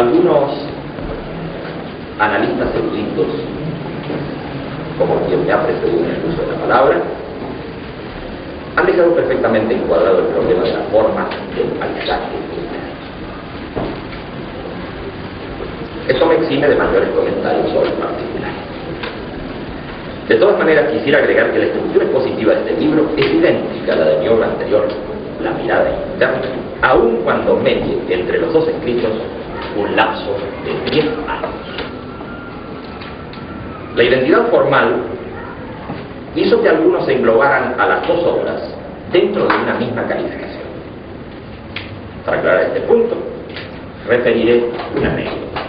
algunos analistas eruditos, como quien me ha precedido en el uso de la palabra, han dejado perfectamente encuadrado el problema de la forma del paisaje. Esto me exime de mayores comentarios sobre el particular. De todas maneras, quisiera agregar que la estructura expositiva de este libro es idéntica a la de mi obra anterior, La mirada interna, aun cuando medie entre los dos escritos un lapso de 10 años. La identidad formal hizo que algunos se englobaran a las dos obras dentro de una misma calificación. Para aclarar este punto, referiré una anécdota.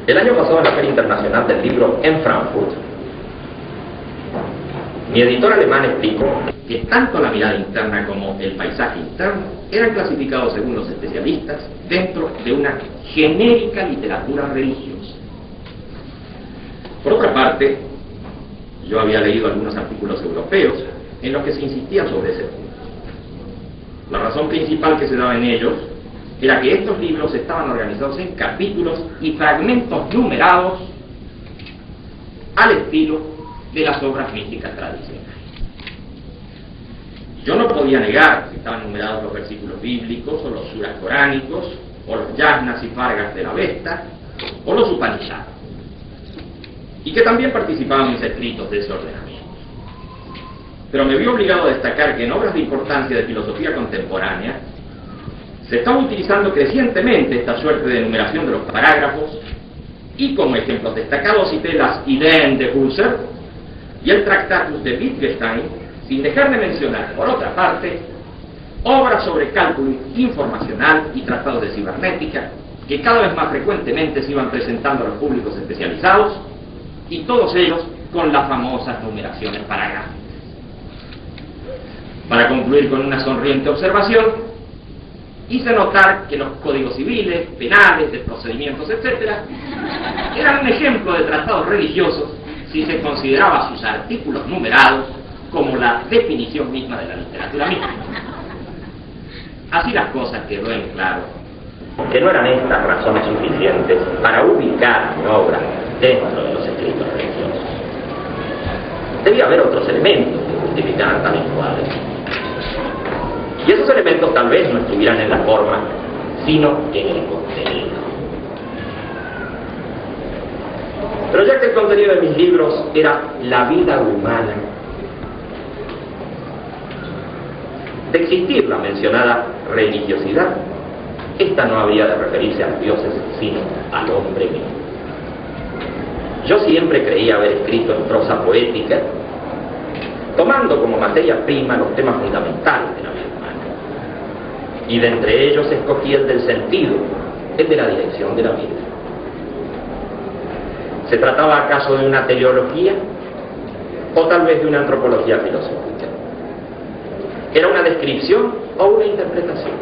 El año pasado, en la Feria Internacional del Libro en Frankfurt, mi editor alemán explicó que tanto la mirada interna como el paisaje interno eran clasificados, según los especialistas, dentro de una genérica literatura religiosa. Por otra parte, yo había leído algunos artículos europeos en los que se insistía sobre ese punto. La razón principal que se daba en ellos era que estos libros estaban organizados en capítulos y fragmentos numerados al estilo de las obras místicas tradicionales. Yo no podía negar que estaban numerados los versículos bíblicos, o los suras coránicos, o los yajnas y fargas de la Avesta, o los Upanishads, y que también participaban mis escritos de ese ordenamiento. Pero me vi obligado a destacar que en obras de importancia de filosofía contemporánea se estaba utilizando crecientemente esta suerte de numeración de los parágrafos, y como ejemplos destacados cité las Ideen de Husserl y el Tractatus de Wittgenstein, sin dejar de mencionar, por otra parte, obras sobre cálculo informacional y tratados de cibernética, que cada vez más frecuentemente se iban presentando a los públicos especializados, y todos ellos con las famosas numeraciones paragráficas. Para concluir con una sonriente observación, hice notar que los códigos civiles, penales, de procedimientos, etc., eran un ejemplo de tratados religiosos si se consideraba sus artículos numerados como la definición misma de la literatura mística. Así las cosas quedó en claro que no eran estas razones suficientes para ubicar mi obra dentro de los escritos religiosos. Debía haber otros elementos que justificaran tal encuadre. Y esos elementos tal vez no estuvieran en la forma, sino en el contenido. Pero ya que el contenido de mis libros era la vida humana, de existir la mencionada religiosidad, esta no habría de referirse a los dioses, sino al hombre mismo. Yo siempre creía haber escrito en prosa poética, tomando como materia prima los temas fundamentales de la vida humana. Y de entre ellos escogí el del sentido, el de la dirección de la vida. ¿Se trataba acaso de una teleología o tal vez de una antropología filosófica? ¿Era una descripción o una interpretación?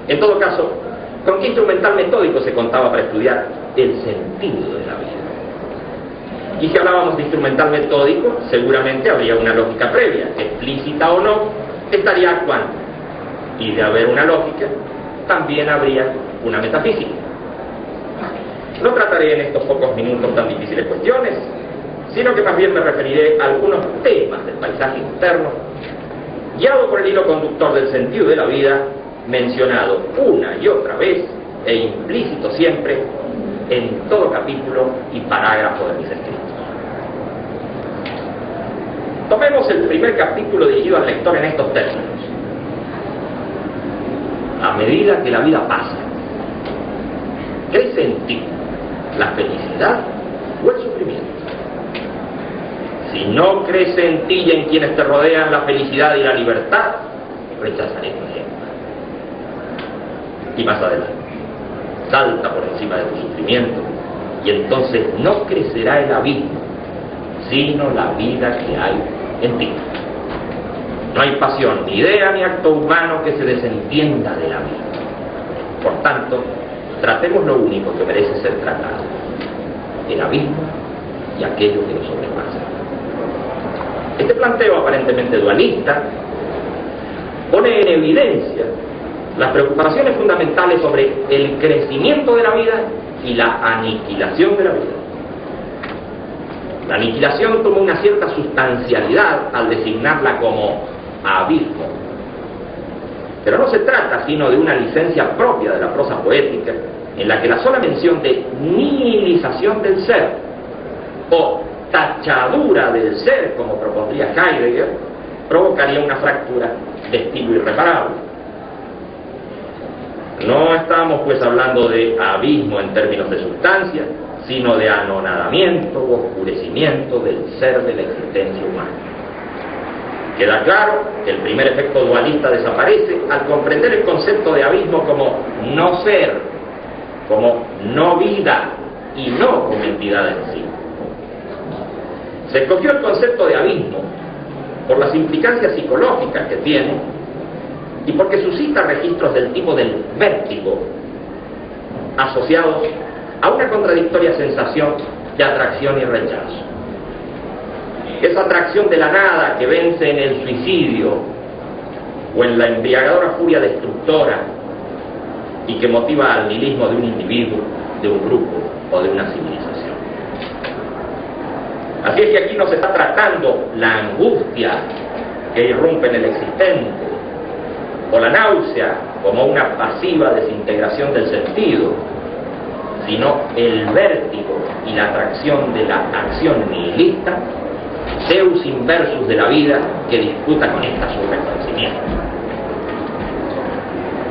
En todo caso, ¿con qué instrumental metódico se contaba para estudiar el sentido de la vida? Y si hablábamos de instrumental metódico, seguramente habría una lógica previa, explícita o no, estaría actuando. Y de haber una lógica, también habría una metafísica. No trataré en estos pocos minutos tan difíciles cuestiones, sino que más bien me referiré a algunos temas del paisaje interno, guiado por el hilo conductor del sentido de la vida, mencionado una y otra vez, e implícito siempre, en todo capítulo y parágrafo de mis escritos. Tomemos el primer capítulo dirigido al lector en estos términos. A medida que la vida pasa, ¿crece en ti la felicidad o el sufrimiento? Si no crece en ti y en quienes te rodean la felicidad y la libertad, rechazaré tu ejemplo. Y más adelante, salta por encima de tu sufrimiento y entonces no crecerá el abismo, sino la vida que hay en ti. No hay pasión, ni idea, ni acto humano que se desentienda de la vida. Por tanto, tratemos lo único que merece ser tratado: el abismo y aquello que nos sobrepasa. Este planteo aparentemente dualista pone en evidencia las preocupaciones fundamentales sobre el crecimiento de la vida y la aniquilación de la vida. La aniquilación toma una cierta sustancialidad al designarla como abismo. Pero no se trata sino de una licencia propia de la prosa poética, en la que la sola mención de nihilización del ser o tachadura del ser, como propondría Heidegger, provocaría una fractura de estilo irreparable. No estamos pues hablando de abismo en términos de sustancia, sino de anonadamiento o oscurecimiento del ser de la existencia humana. Queda claro que el primer efecto dualista desaparece al comprender el concepto de abismo como no ser, como no vida y no como entidad en sí. Se escogió el concepto de abismo por las implicancias psicológicas que tiene y porque suscita registros del tipo del vértigo asociados a una contradictoria sensación de atracción y rechazo. Esa atracción de la nada que vence en el suicidio o en la embriagadora furia destructora y que motiva al nihilismo de un individuo, de un grupo o de una civilización. Así es que aquí no se está tratando la angustia que irrumpe en el existente o la náusea como una pasiva desintegración del sentido, sino el vértigo y la atracción de la acción nihilista, deus inversus de la vida que disputa con esta su reconocimiento.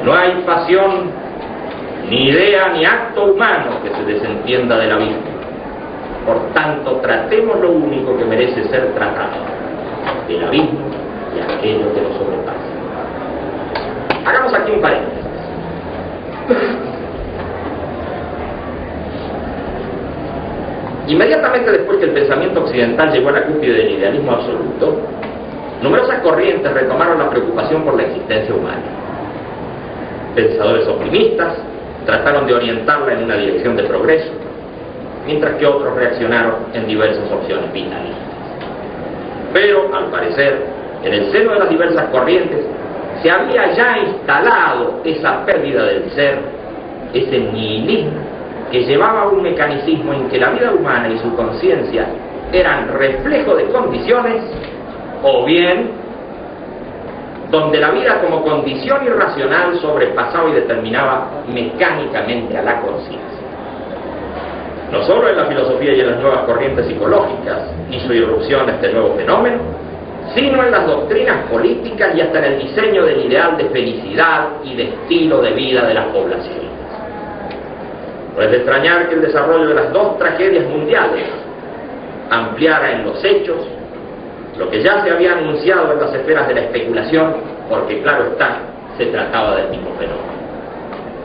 No hay pasión, ni idea, ni acto humano que se desentienda de la vida. Por tanto, tratemos lo único que merece ser tratado, el abismo y aquello que lo sobrepasa. Hagamos aquí un paréntesis. Inmediatamente después que el pensamiento occidental llegó a la cúspide del idealismo absoluto, numerosas corrientes retomaron la preocupación por la existencia humana. Pensadores optimistas trataron de orientarla en una dirección de progreso, mientras que otros reaccionaron en diversas opciones vitalistas. Pero, al parecer, en el seno de las diversas corrientes se había ya instalado esa pérdida del ser, ese nihilismo, que llevaba a un mecanicismo en que la vida humana y su conciencia eran reflejo de condiciones, o bien donde la vida como condición irracional sobrepasaba y determinaba mecánicamente a la conciencia. No solo en la filosofía y en las nuevas corrientes psicológicas hizo irrupción este nuevo fenómeno, sino en las doctrinas políticas y hasta en el diseño del ideal de felicidad y de estilo de vida de las poblaciones. No es de extrañar que el desarrollo de las dos tragedias mundiales ampliara en los hechos lo que ya se había anunciado en las esferas de la especulación, porque claro está, se trataba del mismo fenómeno.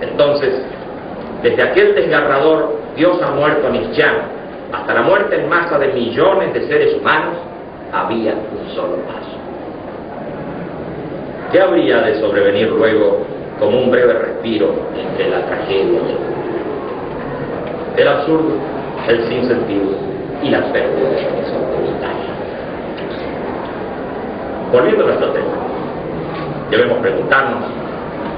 Entonces, desde aquel desgarrador Dios ha muerto nietzscheano hasta la muerte en masa de millones de seres humanos, había un solo paso. ¿Qué habría de sobrevenir luego como un breve respiro entre la tragedia y el mundo? El absurdo, el sinsentido y la pérdida de horizonte vital. Volviendo a nuestro tema, debemos preguntarnos,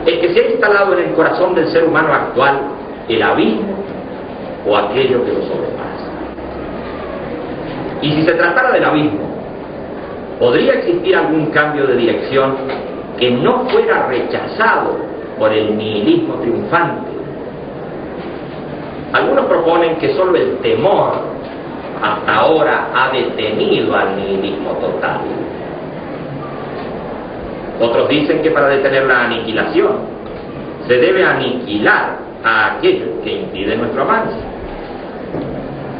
¿es que se ha instalado en el corazón del ser humano actual el abismo o aquello que lo sobrepasa? Y si se tratara del abismo, ¿podría existir algún cambio de dirección que no fuera rechazado por el nihilismo triunfante? Algunos proponen que solo el temor hasta ahora ha detenido al nihilismo total. Otros dicen que para detener la aniquilación se debe aniquilar a aquello que impide nuestro avance.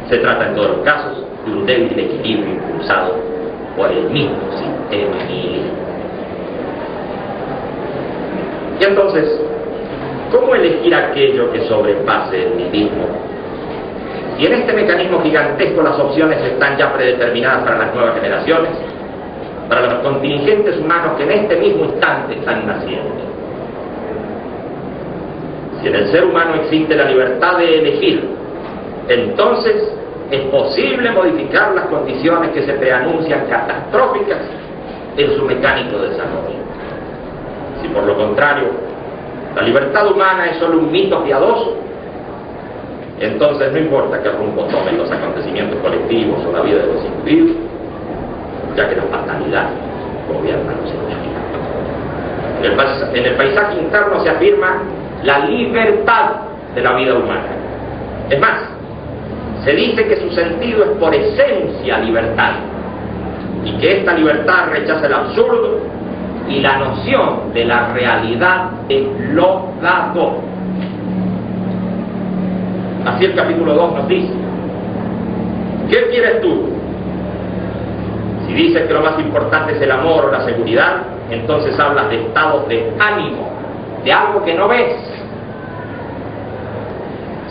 Se trata en todos los casos de un débil equilibrio impulsado por el mismo sistema nihilista. Y entonces, ¿cómo elegir aquello que sobrepase el nihilismo? Y en este mecanismo gigantesco las opciones están ya predeterminadas para las nuevas generaciones, para los contingentes humanos que en este mismo instante están naciendo. Si en el ser humano existe la libertad de elegir, entonces es posible modificar las condiciones que se preanuncian catastróficas en su mecánico desarrollo. Si por lo contrario la libertad humana es solo un mito piadoso, entonces no importa qué rumbo tomen los acontecimientos colectivos o la vida de los individuos, ya que la fatalidad gobierna los hechos. En el paisaje interno se afirma la libertad de la vida humana. Es más, se dice que su sentido es por esencia libertad, y que esta libertad rechaza el absurdo y la noción de la realidad de lo dado. Así el capítulo 2 nos dice: ¿qué quieres tú? Si dices que lo más importante es el amor o la seguridad, entonces hablas de estados de ánimo, de algo que no ves.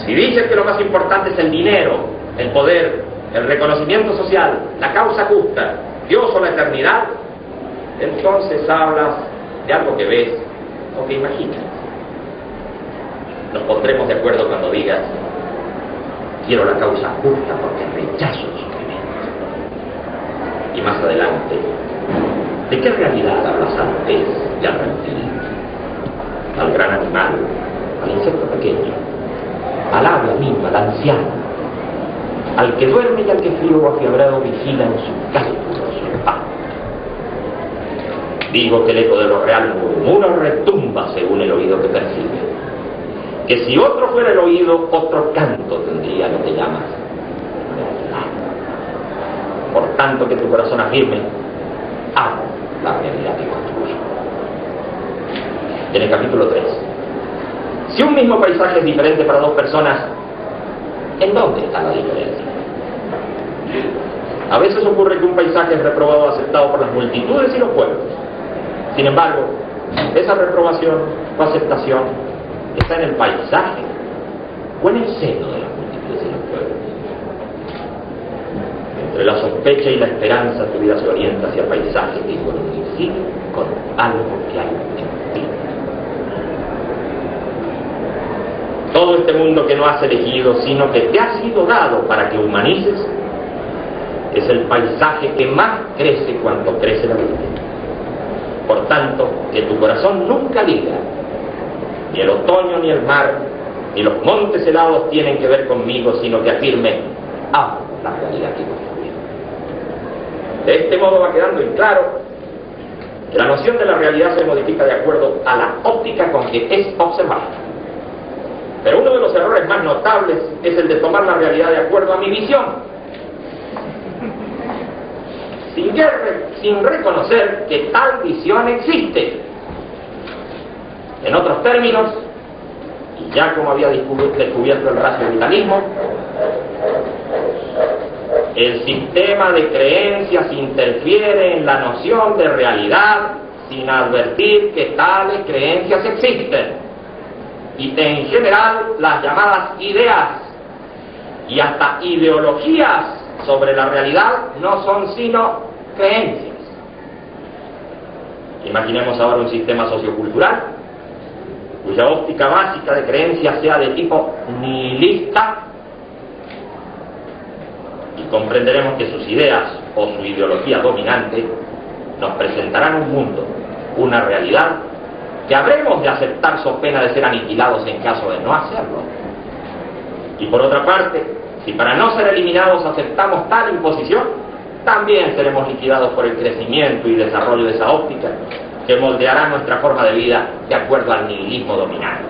Si dices que lo más importante es el dinero, el poder, el reconocimiento social, la causa justa, Dios o la eternidad, entonces hablas de algo que ves o que imaginas. Nos pondremos de acuerdo cuando digas: quiero la causa justa porque rechazo el sufrimiento. Y más adelante, ¿de qué realidad hablas al pez y al reptil, al gran animal, al insecto pequeño, al ave misma, al anciano, al que duerme y al que frío o afiabrado vigila en su cálculo, su espanto? Digo que el eco de lo real murmura o retumba según el oído que percibe. Que si otro fuera el oído, otro canto tendría lo que llamas realidad. Por tanto, que tu corazón afirme: amo la realidad que construyo. En el capítulo 3, si un mismo paisaje es diferente para dos personas, ¿en dónde está la diferencia? A veces ocurre que un paisaje es reprobado o aceptado por las multitudes y los pueblos. Sin embargo, esa reprobación o aceptación está en el paisaje o en el seno de las multitudes y los pueblos. Entre la sospecha y la esperanza, tu vida se orienta hacia paisajes que coinciden con algo que hay en ti. Todo este mundo que no has elegido, sino que te ha sido dado para que humanices, es el paisaje que más crece cuanto crece la vida. Por tanto, que tu corazón nunca diga: ni el otoño, ni el mar, ni los montes helados tienen que ver conmigo, sino que afirme: amo la realidad que construyo. De este modo va quedando en claro que la noción de la realidad se modifica de acuerdo a la óptica con que es observada. Pero uno de los errores más notables es el de tomar la realidad de acuerdo a mi visión, sin reconocer que tal visión existe. En otros términos, y ya como había descubierto el racionalismo, el sistema de creencias interfiere en la noción de realidad sin advertir que tales creencias existen. Y en general las llamadas ideas y hasta ideologías sobre la realidad no son sino creencias. Imaginemos ahora un sistema sociocultural cuya óptica básica de creencias sea de tipo nihilista, y comprenderemos que sus ideas o su ideología dominante nos presentarán un mundo, una realidad que habremos de aceptar so pena de ser aniquilados en caso de no hacerlo. Y por otra parte, si para no ser eliminados aceptamos tal imposición, también seremos liquidados por el crecimiento y desarrollo de esa óptica que moldeará nuestra forma de vida de acuerdo al nihilismo dominante.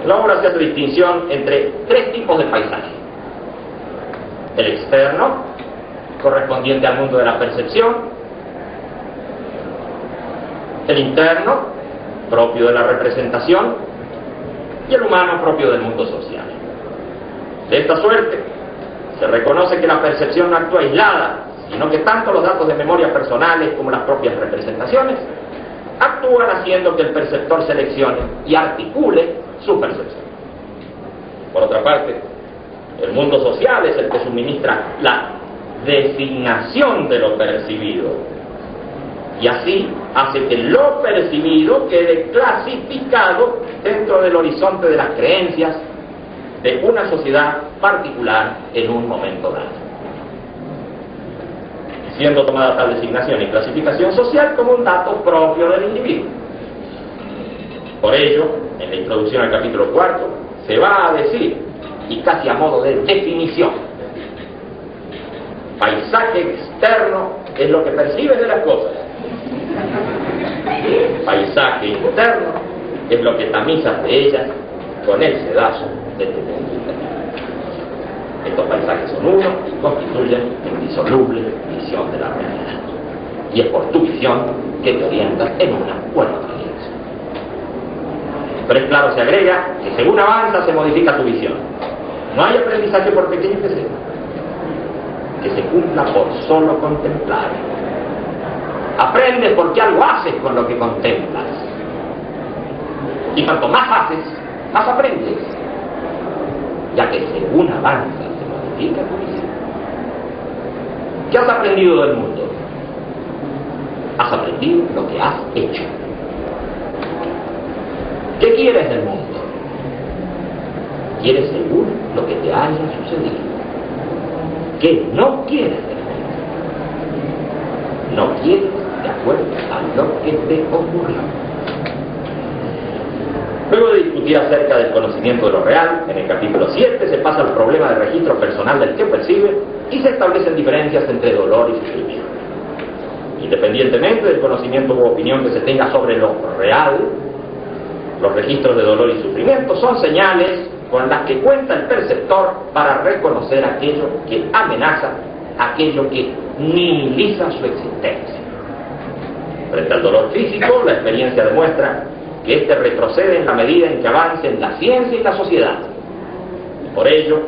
En la obra se hace distinción entre tres tipos de paisaje: el externo, correspondiente al mundo de la percepción; el interno, propio de la representación; y el humano, propio del mundo social. De esta suerte, se reconoce que la percepción no actúa aislada, sino que tanto los datos de memoria personales como las propias representaciones actúan haciendo que el perceptor seleccione y articule su percepción. Por otra parte, el mundo social es el que suministra la designación de lo percibido, y así hace que lo percibido quede clasificado dentro del horizonte de las creencias de una sociedad particular en un momento dado, siendo tomada tal designación y clasificación social como un dato propio del individuo. Por ello, en la introducción al capítulo 4, se va a decir, y casi a modo de definición, paisaje externo es lo que percibes de las cosas. Paisaje interno es lo que tamizas de ellas con el sedazo de tu mundo interior. Estos paisajes son uno y constituyen indisoluble visión de la realidad. Y es por tu visión que te orientas en una o en otra dirección. Pero es claro, se agrega que según avanza se modifica tu visión. No hay aprendizaje por pequeño que sea, que se cumpla por solo contemplar. Aprendes porque algo haces con lo que contemplas. Y cuanto más haces, más aprendes. Ya que según avanza se modifica tu visión. ¿Qué has aprendido del mundo? Has aprendido lo que has hecho. ¿Qué quieres del mundo? Quieres según lo que te haya sucedido. ¿Qué no quieres del mundo? No quieres de acuerdo a lo que te ocurrió. Luego de discutir acerca del conocimiento de lo real, en el capítulo 7 se pasa al problema de registro personal del que percibe y se establecen diferencias entre dolor y sufrimiento. Independientemente del conocimiento u opinión que se tenga sobre lo real, los registros de dolor y sufrimiento son señales con las que cuenta el perceptor para reconocer aquello que amenaza, aquello que nihiliza su existencia. Frente al dolor físico, la experiencia demuestra que éste retrocede en la medida en que avancen la ciencia y la sociedad. Y por ello,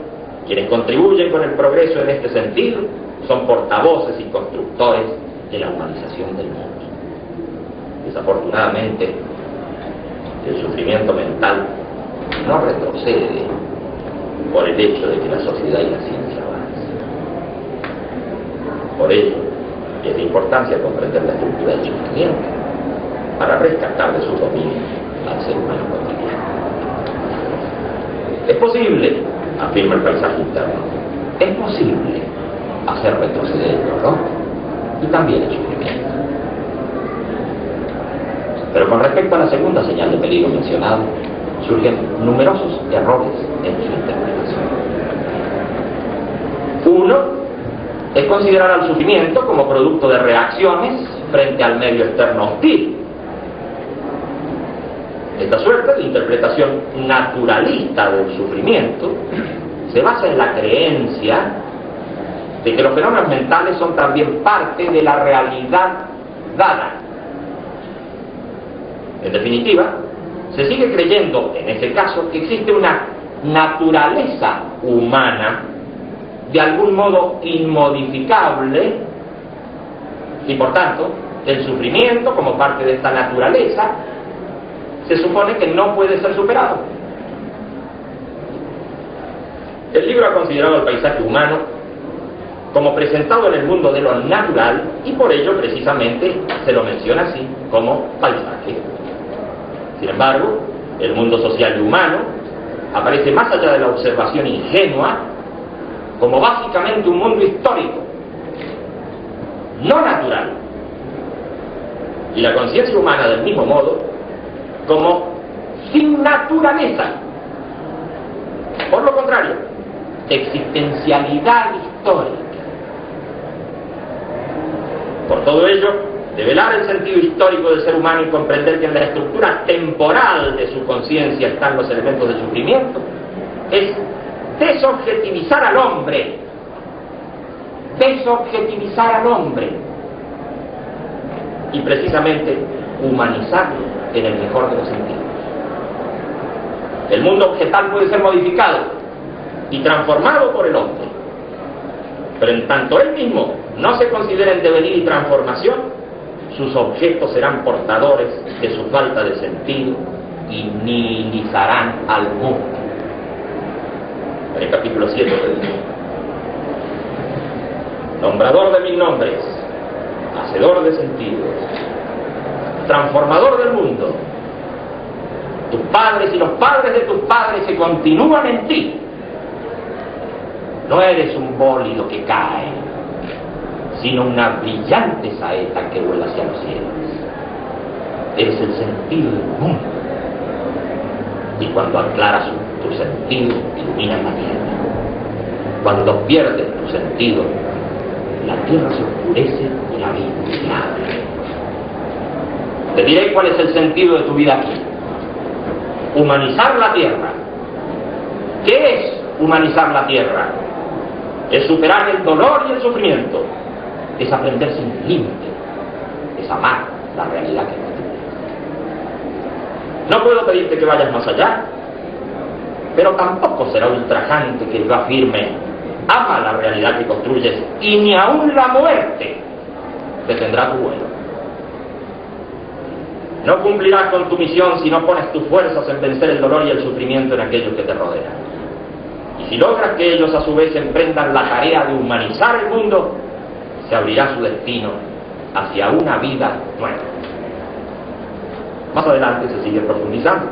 quienes contribuyen con el progreso en este sentido son portavoces y constructores de la humanización del mundo. Desafortunadamente, el sufrimiento mental no retrocede por el hecho de que la sociedad y la ciencia avancen. Por ello, es de importancia comprender la estructura del sufrimiento para rescatar de su dominio al ser humano cotidiano. Es posible, afirma el paisaje interno, es posible hacer retroceder el dolor y también el sufrimiento. Pero con respecto a la segunda señal de peligro mencionada, surgen numerosos errores en su interpretación. Uno es considerar al sufrimiento como producto de reacciones frente al medio externo hostil. Esta suerte de interpretación naturalista del sufrimiento se basa en la creencia de que los fenómenos mentales son también parte de la realidad dada. En definitiva, se sigue creyendo, en ese caso, que existe una naturaleza humana de algún modo inmodificable y, por tanto, el sufrimiento, como parte de esta naturaleza, se supone que no puede ser superado. El libro ha considerado el paisaje humano como presentado en el mundo de lo natural y por ello precisamente se lo menciona así como paisaje. Sin embargo, el mundo social y humano aparece más allá de la observación ingenua como básicamente un mundo histórico, no natural, y la conciencia humana del mismo modo como sin naturaleza. Por lo contrario, existencialidad histórica. Por todo ello, develar el sentido histórico del ser humano y comprender que en la estructura temporal de su conciencia están los elementos del sufrimiento es desobjetivizar al hombre. Desobjetivizar al hombre. Y precisamente humanizarlo en el mejor de los sentidos. El mundo objetal puede ser modificado y transformado por el hombre, pero en tanto él mismo no se considera en devenir y transformación, sus objetos serán portadores de su falta de sentido y nihilizarán al mundo. En el capítulo 7 se dice: nombrador de mil nombres, hacedor de sentidos, transformador del mundo, tus padres y los padres de tus padres se continúan en ti. No eres un bólido que cae, sino una brillante saeta que vuela hacia los cielos. Eres el sentido del mundo Y cuando aclaras tu sentido, iluminas la tierra. Cuando pierdes tu sentido, la tierra se oscurece y la vida se abre. Te diré cuál es el sentido de tu vida aquí. Humanizar la tierra. ¿Qué es humanizar la tierra? Es superar el dolor y el sufrimiento. Es aprender sin límite. Es amar la realidad que nos tiene. No puedo pedirte que vayas más allá, pero tampoco será ultrajante que yo afirme: ama la realidad que construyes y ni aun la muerte detendrá tu vuelo. No cumplirás con tu misión si no pones tus fuerzas en vencer el dolor y el sufrimiento en aquellos que te rodean. Y si logras que ellos a su vez emprendan la tarea de humanizar el mundo, se abrirá su destino hacia una vida nueva. Más adelante se sigue profundizando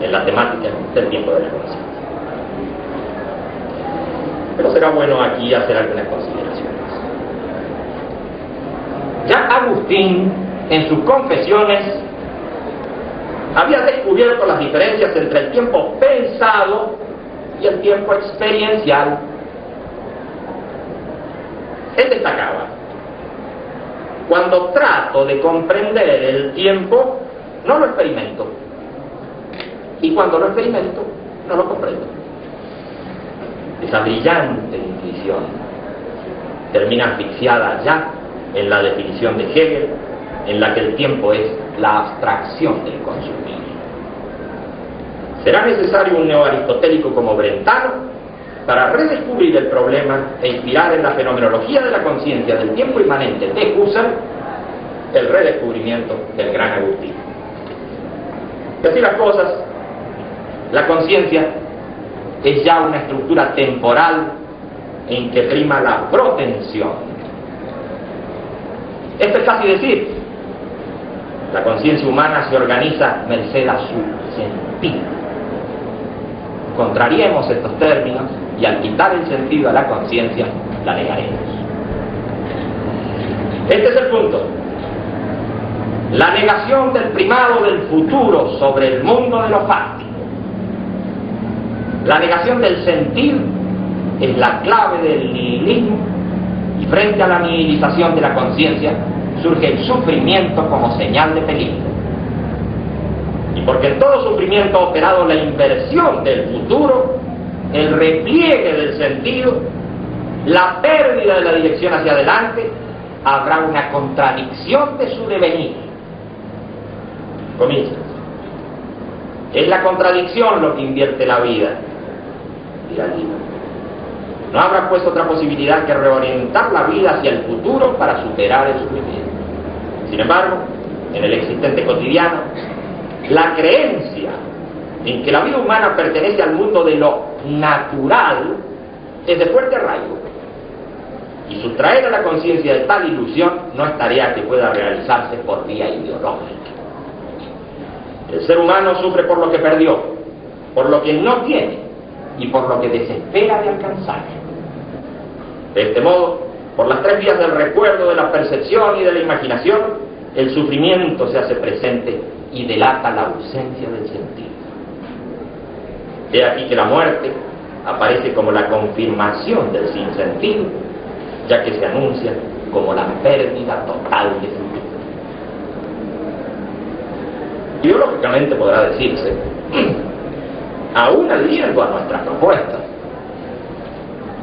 en la temática del tiempo de la conciencia. Pero será bueno aquí hacer algunas consideraciones. Ya Agustín, en sus confesiones, había descubierto las diferencias entre el tiempo pensado y el tiempo experiencial. Él destacaba: cuando trato de comprender el tiempo, no lo experimento, y cuando lo experimento, no lo comprendo. Esa brillante intuición termina asfixiada ya en la definición de Hegel, en la que el tiempo es la abstracción del consumir. Será necesario un neoaristotélico como Brentano para redescubrir el problema e inspirar en la fenomenología de la conciencia del tiempo inmanente de Husserl el redescubrimiento del gran Agustín. Y así las cosas, la conciencia es ya una estructura temporal en que prima la protensión. Esto es casi decir, la conciencia humana se organiza merced a su sentido. Contrariemos estos términos y al quitar el sentido a la conciencia, la negaremos. Este es el punto. La negación del primado del futuro sobre el mundo de lo fáctico. La negación del sentir es la clave del nihilismo, y frente a la nihilización de la conciencia surge el sufrimiento como señal de peligro. Y porque en todo sufrimiento ha operado la inversión del futuro, el repliegue del sentido, la pérdida de la dirección hacia adelante, habrá una contradicción de su devenir. Comillas. Es la contradicción lo que invierte la vida, dirá el libro. No habrá pues otra posibilidad que reorientar la vida hacia el futuro para superar el sufrimiento. Sin embargo, en el existente cotidiano, la creencia en que la vida humana pertenece al mundo de lo natural es de fuerte arraigo, y sustraer a la conciencia de tal ilusión no es tarea que pueda realizarse por vía ideológica. El ser humano sufre por lo que perdió, por lo que no tiene y por lo que desespera de alcanzar. De este modo, por las tres vías del recuerdo, de la percepción y de la imaginación, el sufrimiento se hace presente y delata la ausencia del sentido. He aquí que la muerte aparece como la confirmación del sinsentido, ya que se anuncia como la pérdida total de futuro. Ideológicamente podrá decirse, aún adhiriendo a nuestras propuestas,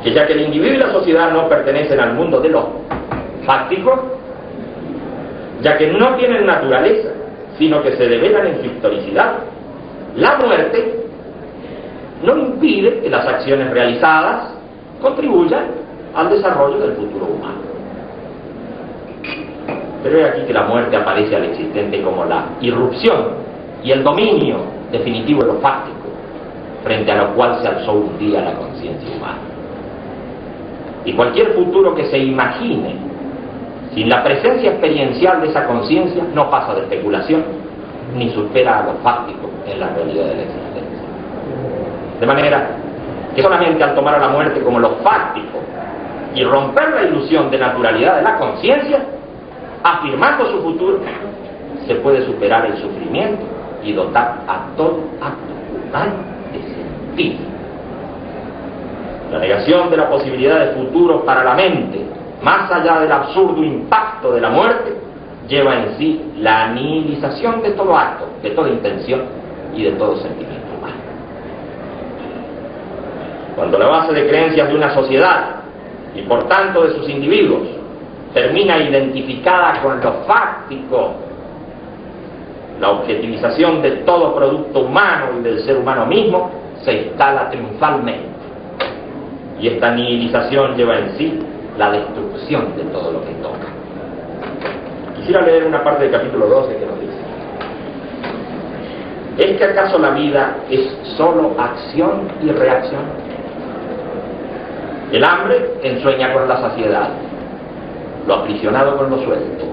que ya que el individuo y la sociedad no pertenecen al mundo de lo fáctico, ya que no tienen naturaleza, sino que se develan en su historicidad, la muerte no impide que las acciones realizadas contribuyan al desarrollo del futuro humano. Pero he aquí que la muerte aparece al existente como la irrupción y el dominio definitivo de lo fáctico, frente a lo cual se alzó un día la conciencia humana. Y cualquier futuro que se imagine sin la presencia experiencial de esa conciencia no pasa de especulación, ni supera a lo fáctico en la realidad de la existencia. De manera que solamente al tomar a la muerte como lo fáctico y romper la ilusión de naturalidad de la conciencia, afirmando su futuro, se puede superar el sufrimiento y dotar a todo acto total de sentido. La negación de la posibilidad de futuro para la mente, más allá del absurdo impacto de la muerte, lleva en sí la nihilización de todo acto, de toda intención y de todo sentimiento humano. Cuando la base de creencias de una sociedad, y por tanto de sus individuos, termina identificada con lo fáctico, la objetivización de todo producto humano y del ser humano mismo se instala triunfalmente. Y esta nihilización lleva en sí la destrucción de todo lo que toca. Quisiera leer una parte del capítulo 12 que nos dice: ¿es que acaso la vida es solo acción y reacción? El hambre ensueña con la saciedad, lo aprisionado con lo suelto.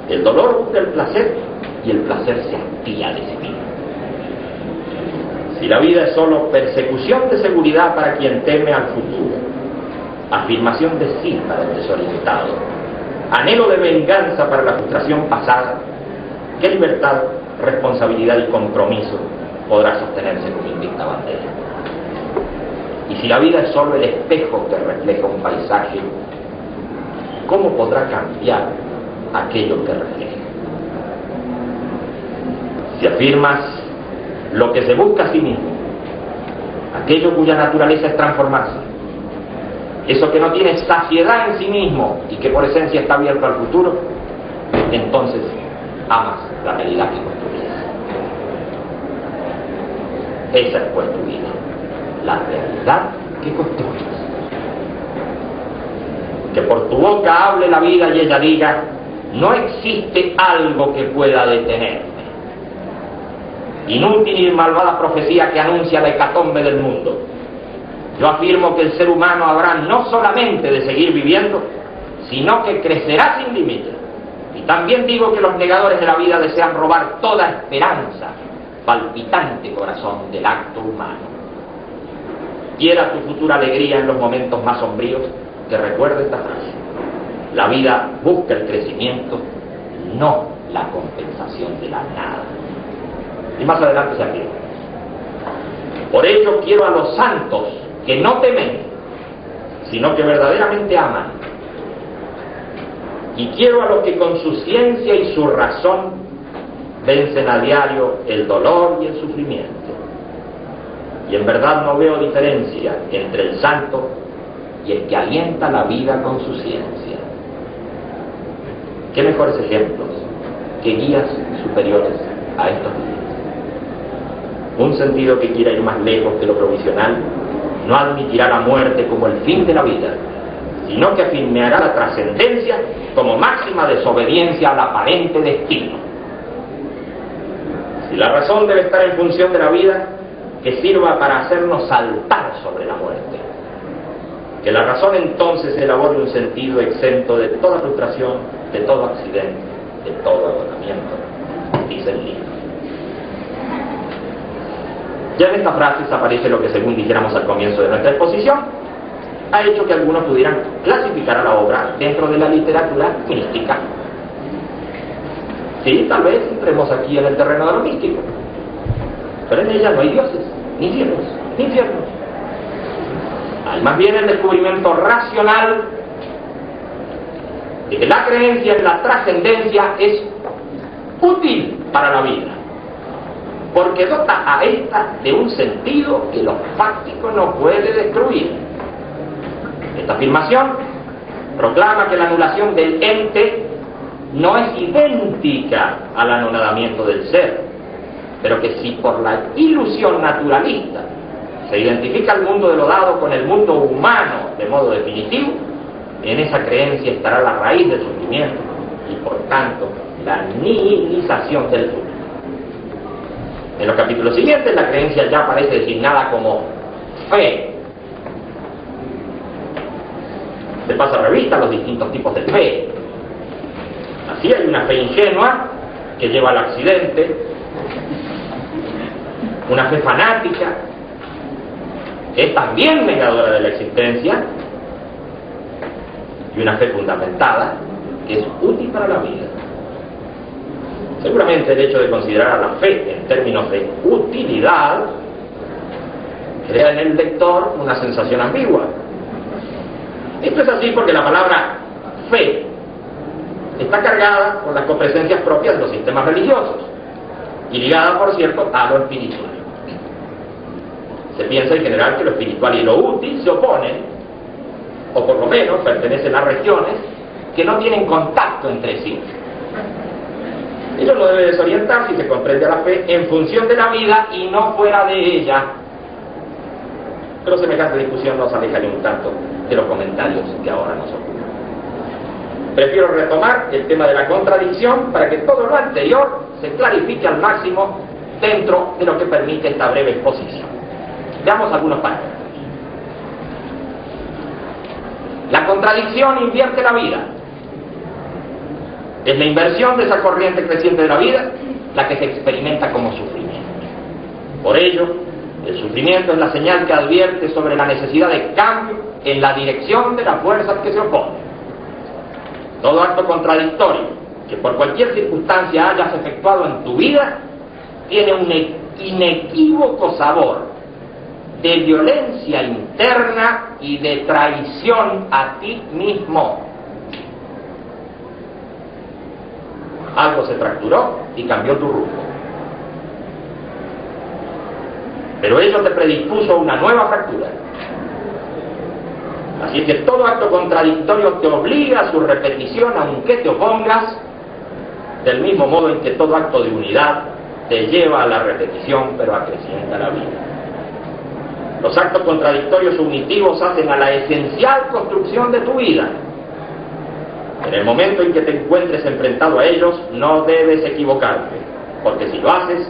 El dolor busca el placer y el placer se hastía de sí mismo. Si la vida es solo persecución de seguridad para quien teme al futuro, afirmación de sí para el desorientado, anhelo de venganza para la frustración pasada, ¿qué libertad, responsabilidad y compromiso podrá sostenerse como invicta bandera? Y si la vida es solo el espejo que refleja un paisaje, ¿cómo podrá cambiar aquello que refleja? Si afirmas lo que se busca a sí mismo, aquello cuya naturaleza es transformarse, eso que no tiene saciedad en sí mismo y que por esencia está abierto al futuro, entonces amas la realidad que construyes. Esa es pues tu vida, la realidad que construyes. Que por tu boca hable la vida y ella diga: no existe algo que pueda detenerme. Inútil y malvada profecía que anuncia la hecatombe del mundo. Yo afirmo que el ser humano habrá no solamente de seguir viviendo, sino que crecerá sin límite. Y también digo que los negadores de la vida desean robar toda esperanza, palpitante corazón del acto humano. Quiera tu futura alegría en los momentos más sombríos, que recuerde esta frase: la vida busca el crecimiento, no la compensación de la nada. Y más adelante se afirma: por ello quiero a los santos que no temen, sino que verdaderamente aman. Y quiero a los que con su ciencia y su razón vencen a diario el dolor y el sufrimiento. Y en verdad no veo diferencia entre el santo y el que alienta la vida con su ciencia. ¿Qué mejores ejemplos que guías superiores a estos días? Un sentido que quiera ir más lejos que lo provisional no admitirá la muerte como el fin de la vida, sino que afirmará la trascendencia como máxima desobediencia al aparente destino. Si la razón debe estar en función de la vida, que sirva para hacernos saltar sobre la muerte. Que la razón entonces elabore un sentido exento de toda frustración, de todo accidente, de todo agotamiento, dice el libro. Ya en esta frase aparece lo que, según dijéramos al comienzo de nuestra exposición, ha hecho que algunos pudieran clasificar a la obra dentro de la literatura mística. Sí, tal vez entremos aquí en el terreno de lo místico, pero en ella no hay dioses, ni cielos, ni infiernos. Hay más bien el descubrimiento racional de que la creencia en la trascendencia es útil para la vida, porque dota a esta de un sentido que lo fáctico no puede destruir. Esta afirmación proclama que la anulación del ente no es idéntica al anonadamiento del ser, pero que si por la ilusión naturalista se identifica el mundo de lo dado con el mundo humano de modo definitivo, en esa creencia estará la raíz del sufrimiento y por tanto la nihilización del futuro. En los capítulos siguientes la creencia ya aparece designada como fe. Se pasa revista a los distintos tipos de fe. Así hay una fe ingenua que lleva al accidente, una fe fanática que es también negadora de la existencia, y una fe fundamentada que es útil para la vida. Seguramente el hecho de considerar a la fe en términos de utilidad crea en el lector una sensación ambigua. Esto es así porque la palabra fe está cargada con las compresencias propias de los sistemas religiosos y ligada, por cierto, a lo espiritual. Se piensa en general que lo espiritual y lo útil se oponen, o por lo menos pertenecen a regiones que no tienen contacto entre sí. Ello no debe desorientar si se comprende a la fe en función de la vida y no fuera de ella. Pero semejante discusión nos aleja un tanto de los comentarios que ahora nos ocupan. Prefiero retomar el tema de la contradicción para que todo lo anterior se clarifique al máximo dentro de lo que permite esta breve exposición. Veamos algunos parámetros. La contradicción invierte la vida. Es la inversión de esa corriente creciente de la vida la que se experimenta como sufrimiento. Por ello, el sufrimiento es la señal que advierte sobre la necesidad de cambio en la dirección de las fuerzas que se oponen. Todo acto contradictorio que por cualquier circunstancia hayas efectuado en tu vida tiene un inequívoco sabor de violencia interna y de traición a ti mismo. Algo se fracturó y cambió tu rumbo. Pero ello te predispuso a una nueva fractura. Así que todo acto contradictorio te obliga a su repetición aunque te opongas, del mismo modo en que todo acto de unidad te lleva a la repetición pero acrecienta la vida. Los actos contradictorios unitivos hacen a la esencial construcción de tu vida. En el momento en que te encuentres enfrentado a ellos, no debes equivocarte, porque si lo haces,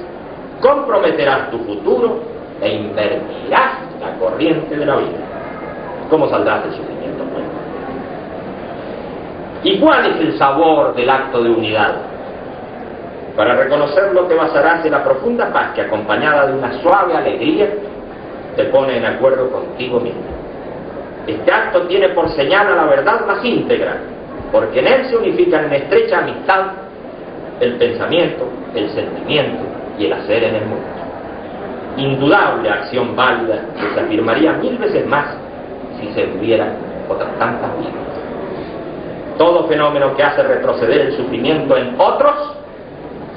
comprometerás tu futuro e invertirás la corriente de la vida. ¿Cómo saldrás del sufrimiento? ¿Y cuál es el sabor del acto de unidad? Para reconocerlo te basarás en la profunda paz que, acompañada de una suave alegría, te pone en acuerdo contigo mismo. Este acto tiene por señal a la verdad más íntegra, porque en él se unifican en estrecha amistad el pensamiento, el sentimiento y el hacer en el mundo. Indudable acción válida que se afirmaría 1000 veces más si se tuvieran otras tantas vidas. Todo fenómeno que hace retroceder el sufrimiento en otros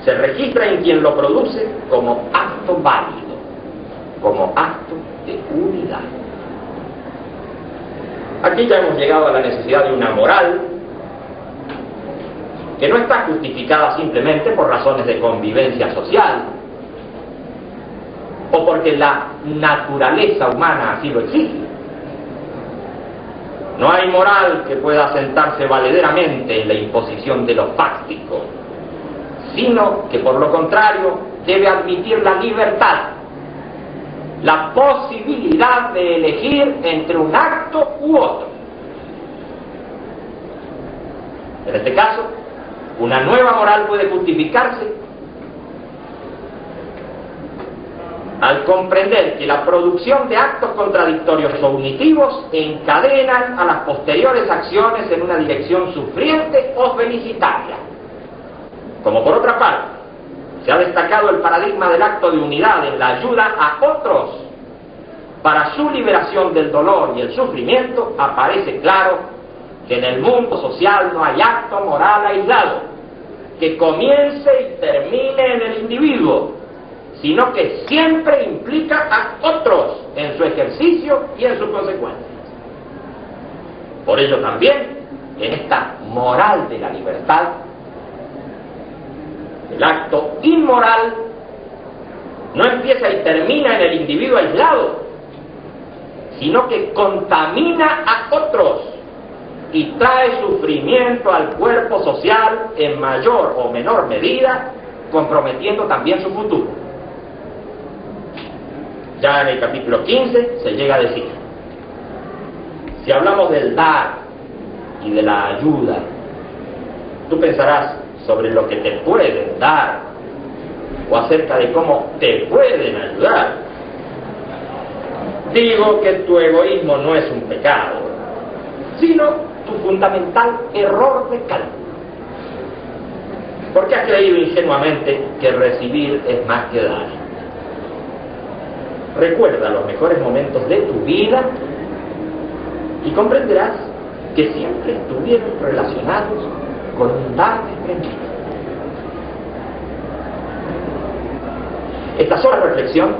se registra en quien lo produce como acto válido, como acto de unidad. Aquí ya hemos llegado a la necesidad de una moral que no está justificada simplemente por razones de convivencia social o porque la naturaleza humana así lo exige. No hay moral que pueda asentarse valederamente en la imposición de lo fáctico, sino que por lo contrario debe admitir la libertad, la posibilidad de elegir entre un acto u otro. En este caso, una nueva moral puede justificarse al comprender que la producción de actos contradictorios o unitivos encadenan a las posteriores acciones en una dirección sufriente o felicitaria. Como por otra parte, se ha destacado el paradigma del acto de unidad en la ayuda a otros para su liberación del dolor y el sufrimiento, aparece claro que en el mundo social no hay acto moral aislado que comience y termine en el individuo, sino que siempre implica a otros en su ejercicio y en sus consecuencias. Por ello también, en esta moral de la libertad, el acto inmoral no empieza y termina en el individuo aislado, sino que contamina a otros y trae sufrimiento al cuerpo social en mayor o menor medida, comprometiendo también su futuro. Ya en el capítulo 15 se llega a decir: si hablamos del dar y de la ayuda, tú pensarás sobre lo que te pueden dar o acerca de cómo te pueden ayudar. Digo que tu egoísmo no es un pecado, sino tu fundamental error de cálculo. Porque has creído ingenuamente que recibir es más que dar. recuerda los mejores momentos de tu vida y comprenderás que siempre estuvieron relacionados con un dar desprendido. Esta sola reflexión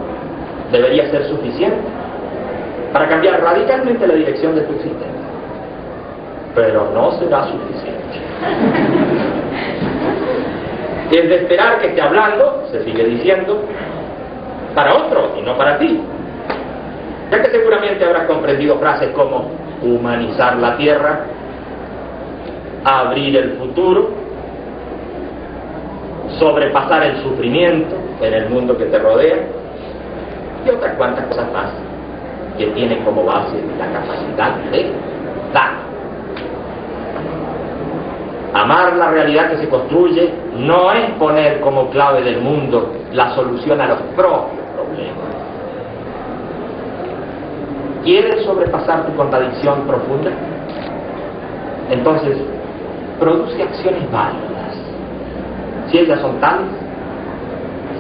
debería ser suficiente para cambiar radicalmente la dirección de tu existencia. Pero no será suficiente. Es de esperar que esté hablando, se sigue diciendo, para otro y no para ti. Ya que seguramente habrás comprendido frases como humanizar la tierra, abrir el futuro, sobrepasar el sufrimiento en el mundo que te rodea y otras cuantas cosas más que tienen como base la capacidad de dar. Amar la realidad que se construye no es poner como clave del mundo la solución a los propios problemas. ¿Quieres sobrepasar tu contradicción profunda? Entonces, produce acciones válidas. Si ellas son tales,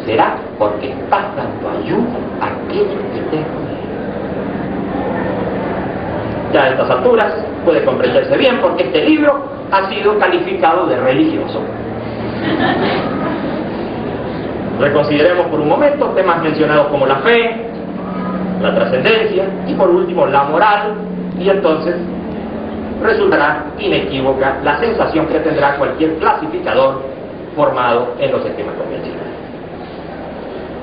será porque estás dando ayuda a aquellos que te rodean. Ya a estas alturas puede comprenderse bien porque este libro ha sido calificado de religioso. Reconsideremos por un momento temas mencionados como la fe, la trascendencia y por último la moral, y entonces resultará inequívoca la sensación que tendrá cualquier clasificador formado en los sistemas convencionales.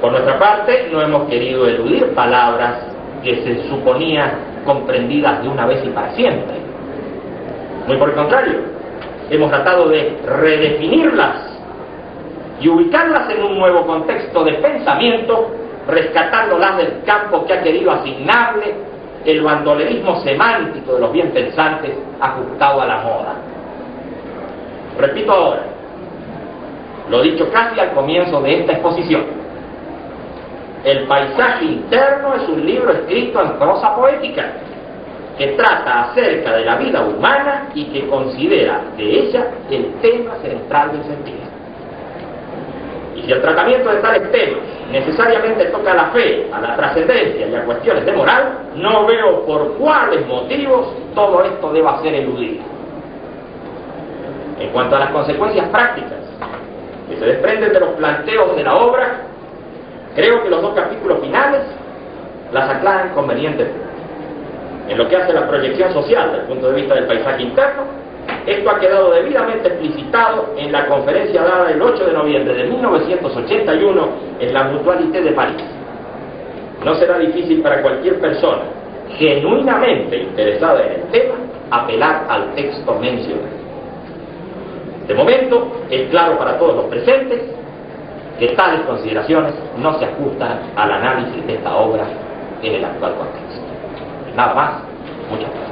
Por nuestra parte, no hemos querido eludir palabras que se suponía comprendidas de una vez y para siempre. Muy por el contrario, hemos tratado de redefinirlas y ubicarlas en un nuevo contexto de pensamiento, rescatándolas del campo que ha querido asignarle el bandolerismo semántico de los bien pensantes ajustado a la moda. Repito ahora, lo dicho casi al comienzo de esta exposición. El paisaje interno es un libro escrito en prosa poética que trata acerca de la vida humana y que considera de ella el tema central del sentido. Y si el tratamiento de tales temas necesariamente toca a la fe, a la trascendencia y a cuestiones de moral, no veo por cuáles motivos todo esto deba ser eludido. En cuanto a las consecuencias prácticas que se desprenden de los planteos de la obra, creo que los dos capítulos finales las aclaran convenientemente. En lo que hace a la proyección social desde el punto de vista del paisaje interno, esto ha quedado debidamente explicitado en la conferencia dada el 8 de noviembre de 1981 en la Mutualité de París. No será difícil para cualquier persona genuinamente interesada en el tema apelar al texto mencionado. De momento, es claro para todos los presentes que tales consideraciones no se ajustan al análisis de esta obra en el actual contexto. Nada más, muchas gracias.